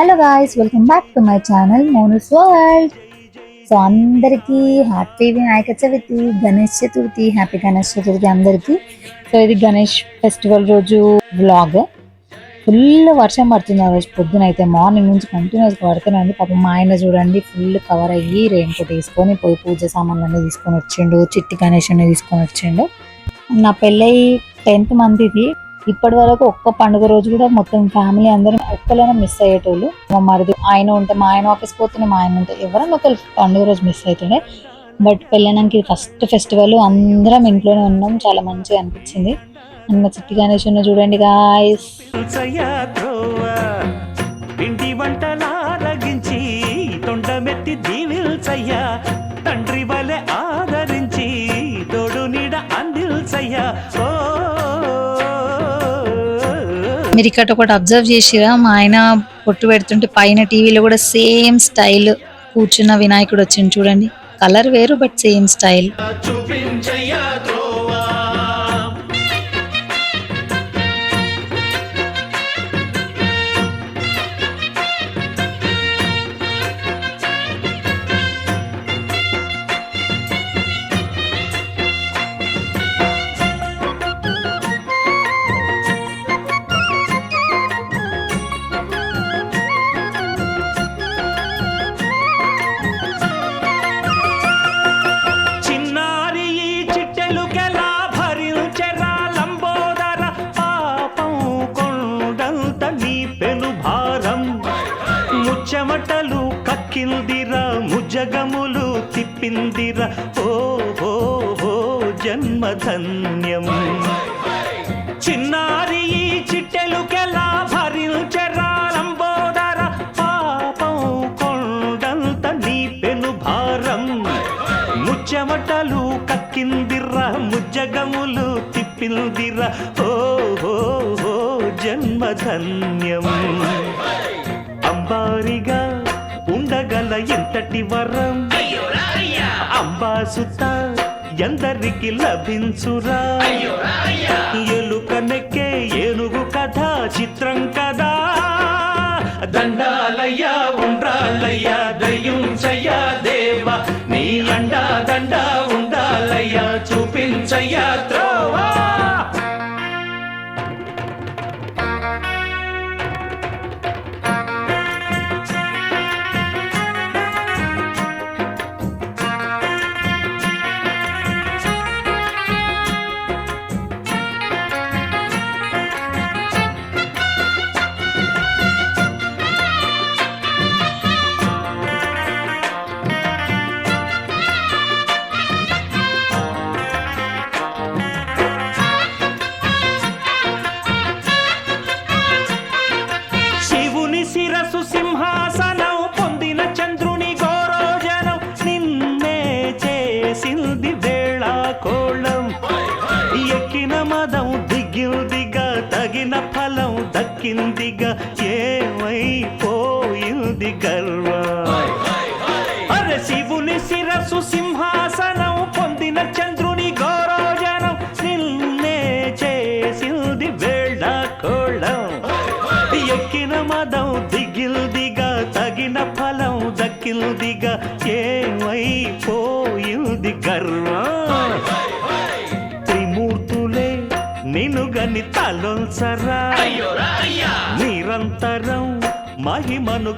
Hello guys, welcome back to my channel Monu's world. So అందరికీ happy Vinayaka Chavithi, Ganesh Chaturthi. Happy Ganesh Chaturthi అందరికీ. So ఇది Ganesh festival రోజు vlog. Full వర్షం పడుతుంది ఆ రోజు పొద్దున, అయితే మార్నింగ్ నుంచి కంటిన్యూస్గా పడుతూనే ఉంది. పాపం మా ఆయన చూడండి ఫుల్ కవర్ అయ్యి రెయిన్ కోట్ వేసుకొని పోయి పూజ సామాన్లు అన్నీ తీసుకొని వచ్చిండు, చిట్టి గణేష్ అన్ని తీసుకొని వచ్చిండు. నా పెళ్ళై 10th మంత్ ఇది. ఇప్పటి వరకు ఒక్క పండుగ రోజు కూడా మొత్తం ఫ్యామిలీ అందరం ఒక్కలైనా మిస్ అయ్యేటోళ్ళు. మా మరిది ఆయన ఉంటే మా ఆయన ఆఫీస్ పోతుండే, మా ఆయన ఉంటే ఎవరైనా ఒకరు పండుగ రోజు మిస్ అవుతుండే. బట్ పెళ్ళైనాక ఫస్ట్ ఫెస్టివల్ అందరం ఇంట్లోనే ఉన్నాం, చాలా మంచిగా అనిపించింది. అన్న చిట్టి గణేష్ చూడండి గాయ్స్. తండ్రి వలె ఆదరించి తోడు నీడ అందిల్సయ్యా. మీరు ఇక్కడ ఒకటి అబ్జర్వ్ చేసిరా, మా ఆయన పొట్టు పెడుతుంటే పైన టీవీలో కూడా సేమ్ స్టైల్ కూర్చున్న వినాయకుడు వచ్చింది చూడండి. కలర్ వేరు బట్ సేమ్ స్టైల్. చెమటలు కక్కిందిరా, ముజగములు తిప్పిందిరా, ఓ ఓ ఓ జన్మధన్యం. చిన్నారి ఈ చిట్టెలుకెలా భరించెరా లంబోదర, పాపం కొండంత నీ పెను భారం. ముచ్చెమటలు కక్కిందిరా, ముజగములు తిప్పిందిరా, ఓ ఓ ఓ జన్మధన్యం. అంబారిగా ఉండగల ఎంతటి వరం, అంబాసుత ఎందరికి లభించురా. ఎలుకనెక్కే ఏనుగు కథ చిత్రం కదా. దండాలయ్యా ఉండ్రాలయ్యా దయ్యుంచయ్యా దేవా, నీ అండా దండా ఉండాలయ్యా చూపించయ్యా త్రోవా. శిరసు సింహాసనం పొందిన చంద్రుని గోరోజనం, నిన్నే చేసింది వేళ కోళం. ఎక్కిన మదం దిగిందిగా, తగిన ఫలం దక్కిందిగా, ఏమైపోయింది గర్వం. అరే శివుని శిరసు సింహాసనం పొందిన చంద్రుని గోరోజనం, నిన్నే చేసింది వేళ కోళం. ఎక్కిన మదం దిగిల్దిగా, తగిన ఫలం దక్కిల్దిగా, ఏమైపోయింది గర్వం. త్రిమూర్తులే నిన్నుగని తలొల్సరా, నిరంతరం మహిమను